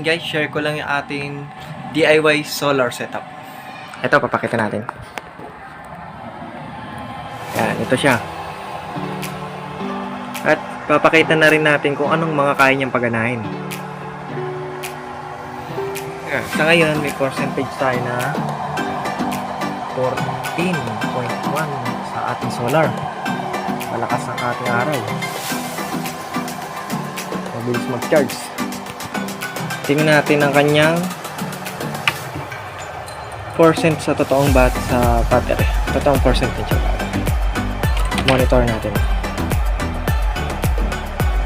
Guys, share ko lang yung ating DIY solar setup. Ito, papakita natin. Yan, ito siya. At papakita na rin natin kung anong mga kaya niyang paganahin. Yan, sa ngayon, may percentage tayo na 14.1 sa ating solar. Malakas ang ating araw. Mabilis mag-charge. Tingnan natin ang kanyang percent sa totoong battery. Totoong percentage ng battery. Monitor natin.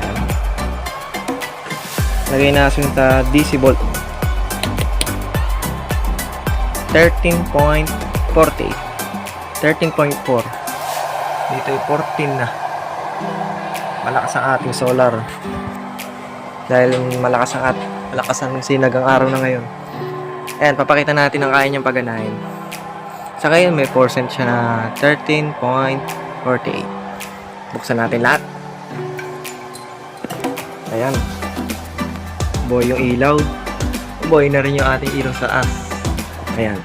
Ayan. Lagay natin sa DC volt. 13.48. 13.4. Dito ay 14 na. Malakas ang ating solar. Dahil malakas ang sinag ang araw na ngayon. Ayan, papakita natin ang kaya niyang paganahin. Sa ngayon, may percent siya na 13.48. Buksan natin lahat. Ayan. Buhay yung ilaw. Buhay na rin yung ating ilaw sa taas. Ayan.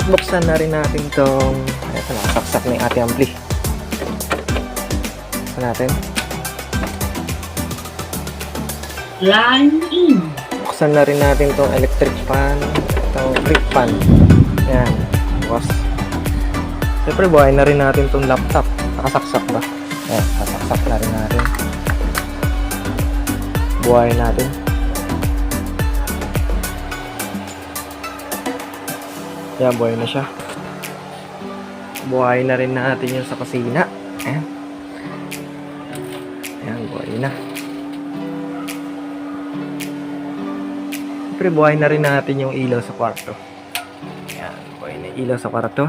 Buksan na rin natin itong... Ito, nakasaksak na yung ating ampli. Buksan natin. Line in. Buksan na rin natin itong electric fan, itong brick fan. Ayan. Bukas. Siyempre, buhay na rin natin itong laptop. Nakasaksak ba? Ayan, nakasaksak na rin natin. Buhay natin. Ayan, buhay na siya. Buhay na rin natin yung sa kusina. Ayan. Ayan, buhay na. Siyempre, buhay na rin natin yung ilaw sa kwarto. Ayan, buhay na ilaw sa kwarto.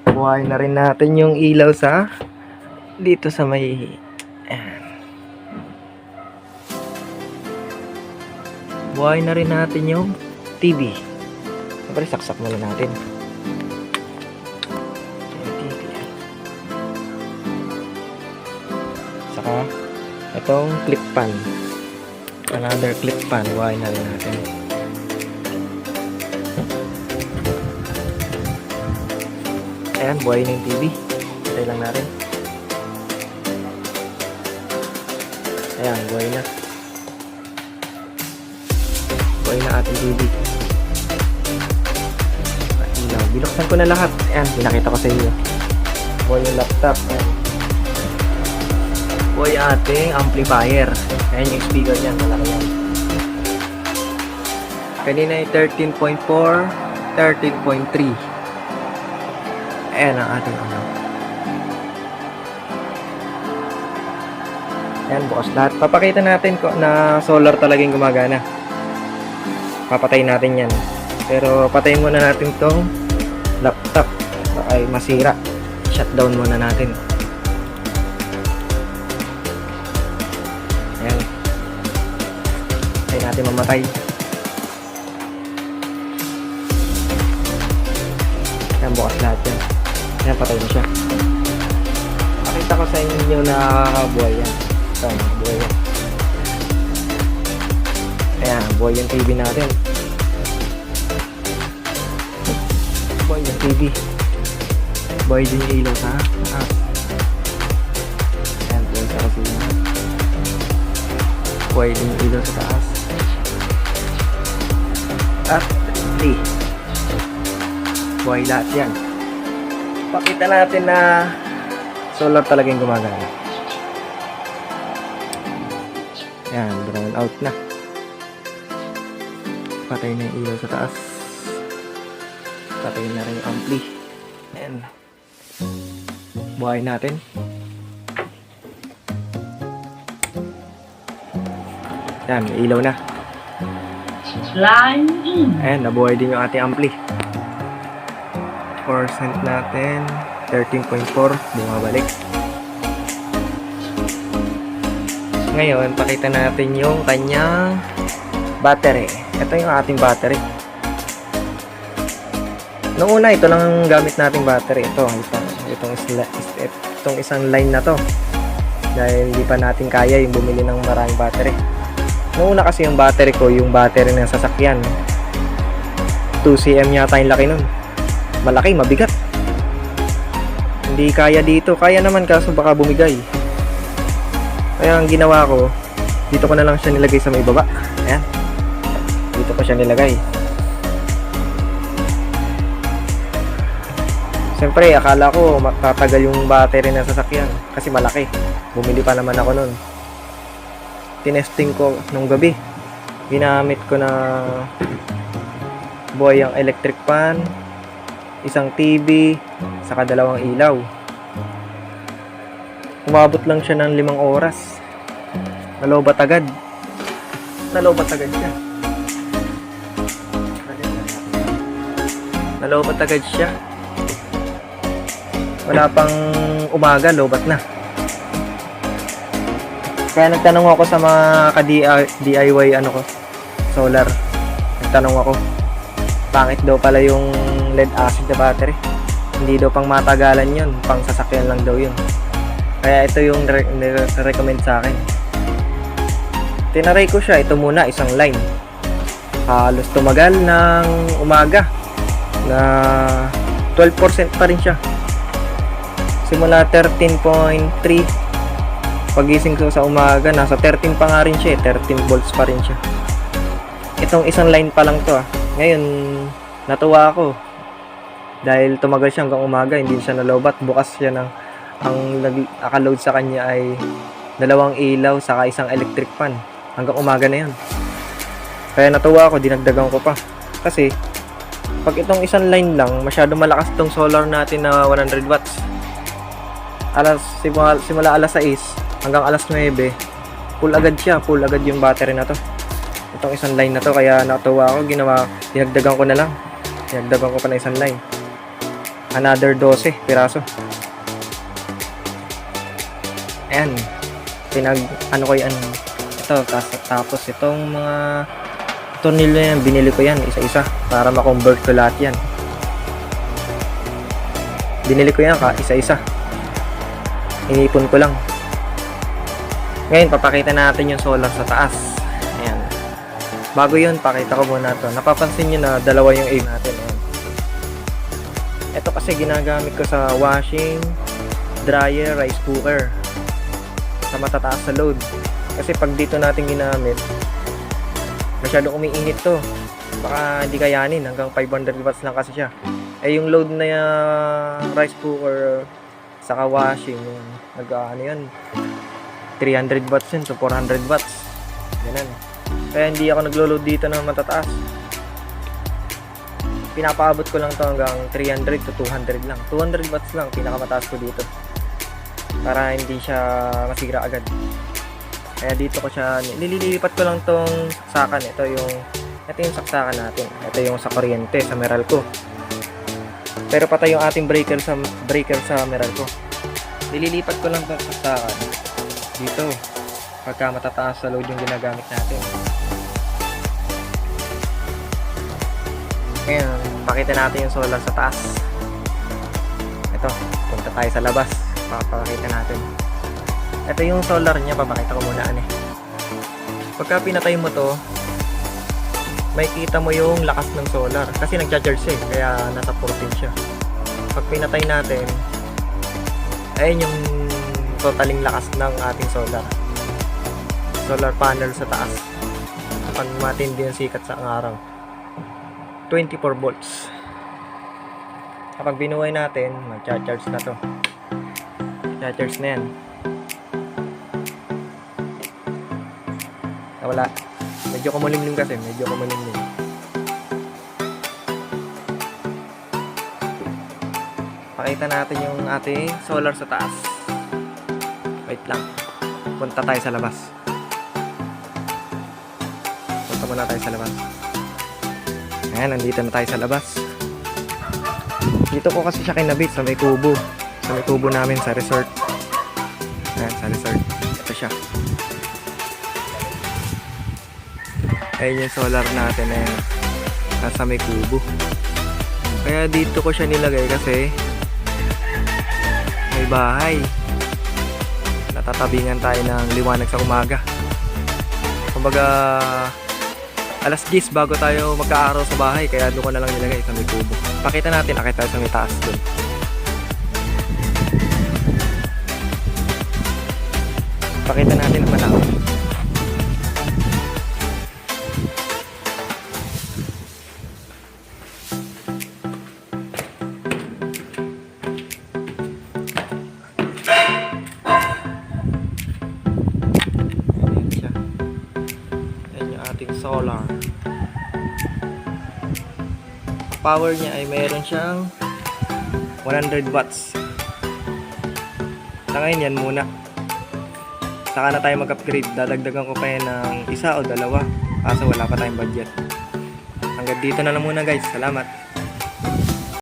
Buhay na rin natin yung ilaw sa dito sa may... Ayan. Buhay na rin natin yung TV. Siyempre, saksak muna natin. TV. Saka, itong clip fan. Another clip fan. Buhay na rin natin. Ayan, buhay na yung TV. Patay lang natin. Ayan, buhay na. Buhay na ating TV. Ilaw. Binuksan ko na lahat. Ayan, pinakita ko sa iyo. Buhay yung laptop. Ayan. Buhay ating amplifier. Ayan yung speaker dyan. Malaki yan. Kanina ay 13.4, 13.3. Ayan ang ating ano. Ayan, bukas lahat. Papakita natin na solar talagang gumagana. Papatayin natin yan. Pero patayin muna natin tong laptop. Ay masira. Shutdown muna natin. Ayan. Patayin natin mamatay. Ayan, bukas lahat yan. Ayan, patay na siya. Pakita ko sa inyo na buhay yan. Ito, buhay yan. Ayan, buhay yung TV natin. Buhay yung TV. Buhay din yung ilaw sa taas. Ayan, buhay sa kusina. Buhay din yung ilaw sa taas. At, buhay lahat yan. Pakita natin na solar talagang gumagana. Ayan, brown out na. Patay na yung ilaw sa taas. Patay na rin yung ampli. Ayan. Buhay natin. Ayan, may ilaw na. Line in. Ayan, nabuhay din yung ating ampli. Percent natin 13.4, bumabalik. Ngayon, pakita natin yung kanyang battery. Ito yung ating battery. Noong una, ito lang ang gamit nating battery. Itong isang line na to. Dahil hindi pa natin kaya yung bumili ng maraming battery. Noong una kasi yung battery ko, yung battery ng sasakyan, 2cm yata yung laki nun. Malaki, mabigat. Hindi kaya dito. Kaya naman kaso baka bumigay. Kaya ang ginawa ko, dito ko na lang siya nilagay sa may baba. Ayan. Dito ko siya nilagay. Siyempre, akala ko matatagal yung battery ng sasakyan kasi malaki. Bumili pa naman ako nun. Tinesting ko nung gabi. Ginamit ko na buhay ang electric fan, isang TV, saka 2 ilaw. Umabot lang siya ng 5 oras. Nalobat agad. Nalobat agad siya. Nalobat agad siya. Wala pang umaga, lobat na. Kaya nagtanong ako sa mga ka-DIY solar. Nagtanong ako, pangit daw pala yung lead acid na battery. Hindi daw pang matagalan yun, pang sasakyan lang daw yun. Kaya ito yung recommend sa akin. Tinaray ko siya, ito muna, isang line. Halos tumagal ng umaga na 12% pa rin siya. Simula 13.3, pagising ko sa umaga, nasa 13 pa nga rin siya, 13 volts pa rin siya. Itong isang line pa lang to. Ngayon, natuwa ako. Dahil tumagal siya hanggang umaga, hindi siya nalobat. Bukas siya ng, ang naka-load sa kanya ay 2 ilaw, saka isang electric fan. Hanggang umaga na yun. Kaya natuwa ako, dinagdagan ko pa. Kasi, pag itong isang line lang, masyado malakas itong solar natin na 100 watts. Simula alas 6 hanggang alas 9, full agad siya, full agad yung battery na to. Itong isang line na to, kaya natuwa ako, dinagdagan ko na lang. Dinagdagan ko pa na isang line. Another 12 piraso. Ayan. Ito, tapos itong mga tornilyo yan, binili ko yan isa-isa para ma-convert ko lahat yan. Binili ko yan isa-isa. Inipon ko lang. Ngayon, papakita natin yung solar sa taas. Ayan. Bago yun, pakita ko muna to. Napapansin nyo na dalawa yung aim natin. Ayan. Ito kasi ginagamit ko sa washing, dryer, rice cooker. Sa matataas sa load. Kasi pag dito natin ginamit, masyadong umiinit to. Baka hindi kayanin. Hanggang 500 watts lang kasi siya. Eh, yung load na rice cooker, saka washing, yun, 300 watts yun to 400 watts. Ganun. Kaya hindi ako naglo-load dito ng matataas. Pinapaabot ko lang to hanggang 300 to 200 lang. 200 watts lang, pinakamataas ko dito. Para hindi siya masira agad. Kaya dito ko siya, nililipat ko lang tong saksakan. Ito yung saksakan natin. Ito yung sa kuryente, sa Meralco. Pero patay yung ating breaker sa Meralco. Nililipat ko lang itong saksakan dito pagka matataas sa load yung ginagamit natin. Ngayon, pakita natin yung solar sa taas. Ito, punta tayo sa labas. Papakita natin. Ito yung solar niya, papakita ko muna pagka pinatay mo to, may kita mo yung lakas ng solar kasi nagcha-charge siya, kaya nasa 14 siya. Pag pinatay natin, ayun yung totaling lakas ng ating solar panel sa taas. Pag matindi yung sikat sa araw, 24 volts. Kapag binuhay natin, mag-charge na to. Charge na yan. Wala. Medyo kumulimlim kasi. Pakita natin yung ating solar sa taas. Wait lang. Punta tayo sa labas. Punta muna tayo sa labas. Ayan, nandito na tayo sa labas. Dito ko kasi siya kinabit sa may kubo. Sa may kubo namin sa resort. Ayan, sa resort. Ito siya. Ayan yung solar natin na nasa may kubo. Kaya dito ko siya nilagay kasi may bahay. Natatabingan tayo ng liwanag sa umaga. kumbaga alas 10 bago tayo magkaaraw sa bahay, kaya doon ko na lang nilagay sa may kubo. Pakita natin, akit tayo sa may taas doon. Pakita natin ang malaki. Ayan siya. Ayan yung ating solar. Power niya ay mayroon siyang 100 watts. Sa ngayon yan muna. Saka na tayo mag-upgrade. Dadagdagan ko pa yan ng isa o dalawa. Kaso wala pa tayong budget. Hanggang dito na lang muna guys. Salamat.